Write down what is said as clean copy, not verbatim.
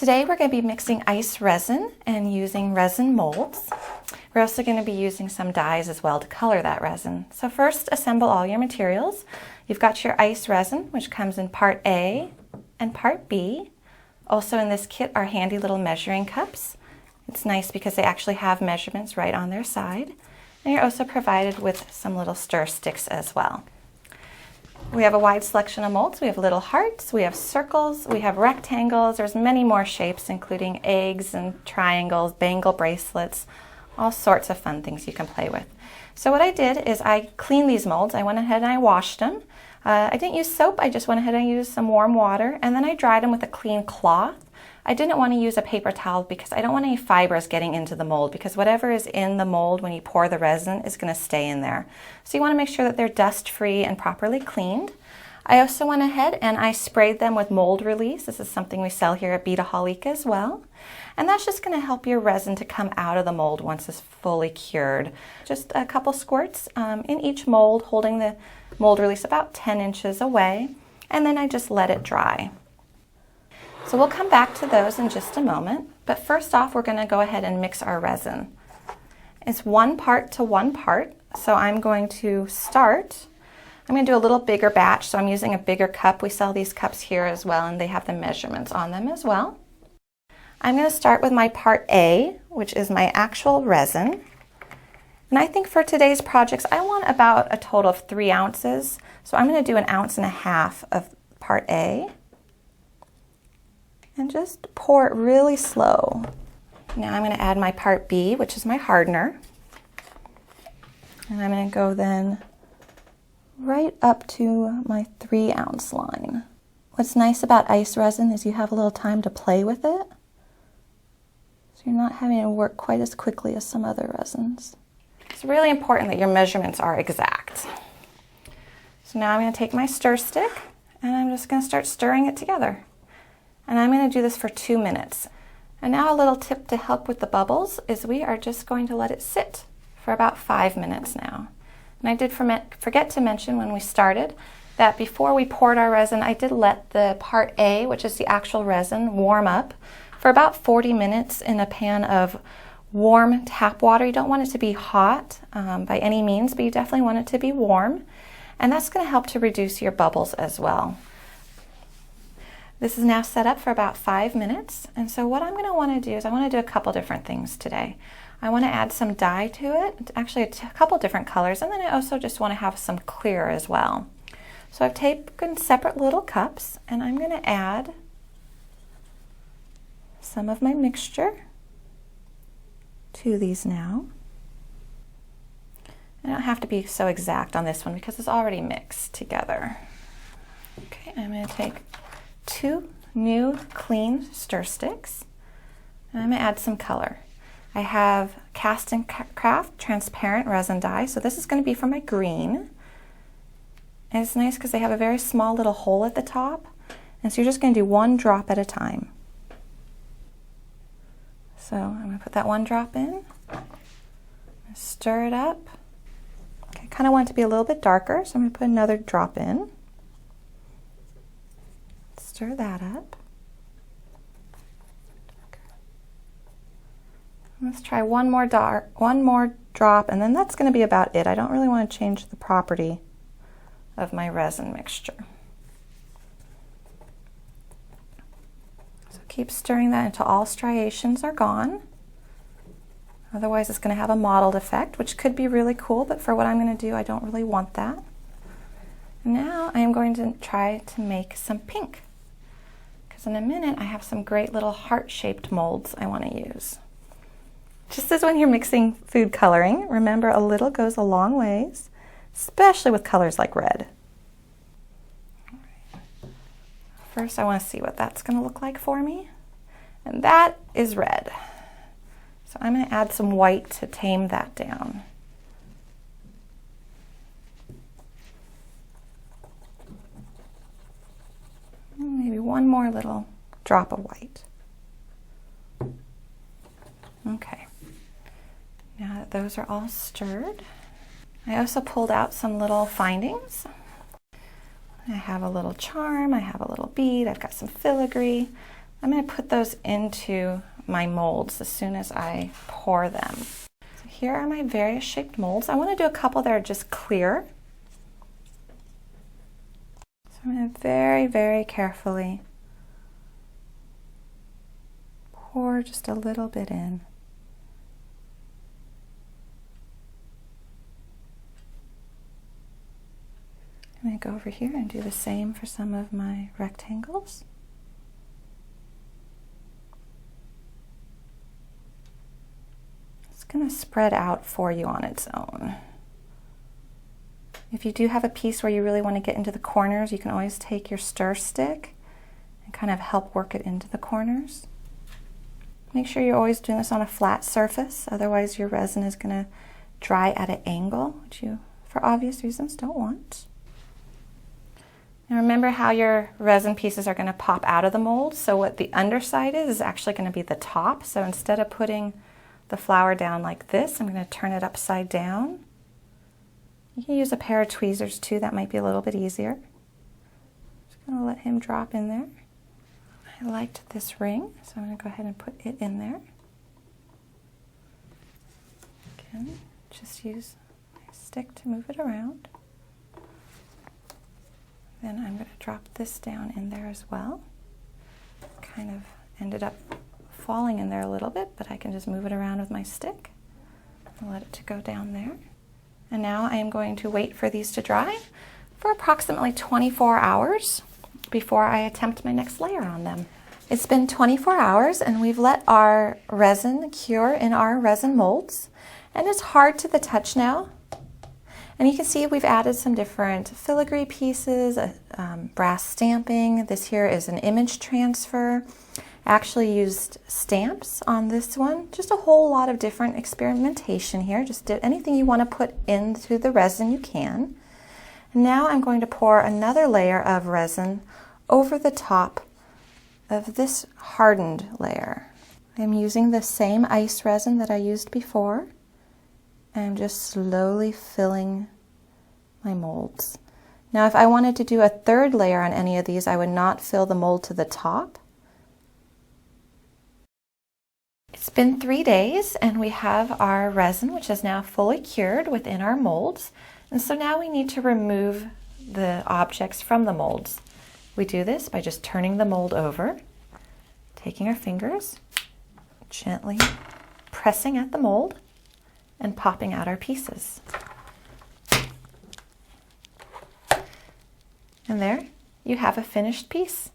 Today we're going to be mixing ice resin and using resin molds. We're also going to be using some dyes as well to color that resin. So first, assemble all your materials. You've got your ice resin, which comes in part A and part B. Also in this kit are handy little measuring cups. It's nice because they actually have measurements right on their side. And you're also provided with some little stir sticks as well. We have a wide selection of molds. We have little hearts, we have circles, we have rectangles. There's many more shapes, including eggs and triangles, bangle bracelets, all sorts of fun things you can play with. So what I did is I cleaned these molds. I went ahead and I washed them. I didn't use soap. I just went ahead and used some warm water, and then I dried them with a clean cloth. I didn't want to use a paper towel because I don't want any fibers getting into the mold, because whatever is in the mold when you pour the resin is going to stay in there. So you want to make sure that they're dust-free and properly cleaned. I also went ahead and I sprayed them with mold release. This is something we sell here at Holika as well. And that's just going to help your resin to come out of the mold once it's fully cured. Just a couple squirts in each mold, holding the mold release about 10 inches away. And then I just let it dry. So we'll come back to those in just a moment, but first off we're going to go ahead and mix our resin. It's 1 part to 1 part, so I'm going to start. I'm going to do a little bigger batch, so I'm using a bigger cup. We sell these cups here as well, and they have the measurements on them as well. I'm going to start with my part A, which is my actual resin. And I think for today's projects I want about a total of 3 ounces, so I'm going to do 1.5 ounces of part A. And just pour it really slow. Now I'm going to add my part B, which is my hardener. And I'm going to go then right up to my 3-ounce line. What's nice about ice resin is you have a little time to play with it. So you're not having to work quite as quickly as some other resins. It's really important that your measurements are exact. So now I'm going to take my stir stick and I'm just going to start stirring it together. And I'm going to do this for 2 minutes. And now a little tip to help with the bubbles is we are just going to let it sit for about 5 minutes now. And I did forget to mention when we started that before we poured our resin, I did let the part A, which is the actual resin, warm up for about 40 minutes in a pan of warm tap water. You don't want it to be hot by any means, but you definitely want it to be warm. And that's going to help to reduce your bubbles as well. This is now set up for about 5 minutes, and so what I'm going to want to do is I want to do a couple different things today. I want to add some dye to it, actually a couple different colors, and then I also just want to have some clear as well. So I've taken separate little cups, and I'm going to add some of my mixture to these now. I don't have to be so exact on this one because it's already mixed together. Okay, I'm going to take 2 new clean stir sticks, and I'm going to add some color. I have Cast and Craft transparent resin dye, so this is going to be for my green. And it's nice because they have a very small little hole at the top, and so you're just going to do 1 drop at a time. So I'm going to put that 1 drop in, stir it up. Okay, I kind of want it to be a little bit darker, so I'm going to put another drop in. Stir that up. Let's try one more drop, and then that's going to be about it. I don't really want to change the property of my resin mixture. So keep stirring that until all striations are gone. Otherwise it's going to have a mottled effect, which could be really cool, but for what I'm going to do, I don't really want that. Now I am going to try to make some pink. In a minute, I have some great little heart-shaped molds I want to use. Just as when you're mixing food coloring, remember a little goes a long ways, especially with colors like red. First, I want to see what that's going to look like for me. And that is red. So I'm going to add some white to tame that down. Maybe 1 more little drop of white. Okay, now that those are all stirred, I also pulled out some little findings. I have a little charm, I have a little bead, I've got some filigree. I'm going to put those into my molds as soon as I pour them. So here are my various shaped molds. I want to do a couple that are just clear. So I'm going to very, very carefully pour just a little bit in. I'm going to go over here and do the same for some of my rectangles. It's going to spread out for you on its own. If you do have a piece where you really want to get into the corners, you can always take your stir stick and kind of help work it into the corners. Make sure you're always doing this on a flat surface, otherwise your resin is going to dry at an angle, which you, for obvious reasons, don't want. Now remember how your resin pieces are going to pop out of the mold, so what the underside is actually going to be the top. So instead of putting the flower down like this, I'm going to turn it upside down. You can use a pair of tweezers too, that might be a little bit easier. Just going to let him drop in there. I liked this ring, so I'm going to go ahead and put it in there. Again, just use my stick to move it around. Then I'm going to drop this down in there as well. Kind of ended up falling in there a little bit, but I can just move it around with my stick and let it to go down there. And now I am going to wait for these to dry for approximately 24 hours before I attempt my next layer on them. It's been 24 hours and we've let our resin cure in our resin molds, and it's hard to the touch now. And you can see we've added some different filigree pieces, brass stamping. This here is an image transfer. I actually used stamps on this one. Just a whole lot of different experimentation here. Just did anything you want to put into the resin you can. And now I'm going to pour another layer of resin over the top of this hardened layer. I'm using the same ice resin that I used before. I'm just slowly filling my molds. Now if I wanted to do a third layer on any of these, I would not fill the mold to the top. It's been 3 days and we have our resin, which is now fully cured within our molds. And so now we need to remove the objects from the molds. We do this by just turning the mold over, taking our fingers, gently pressing at the mold, and popping out our pieces. And there you have a finished piece.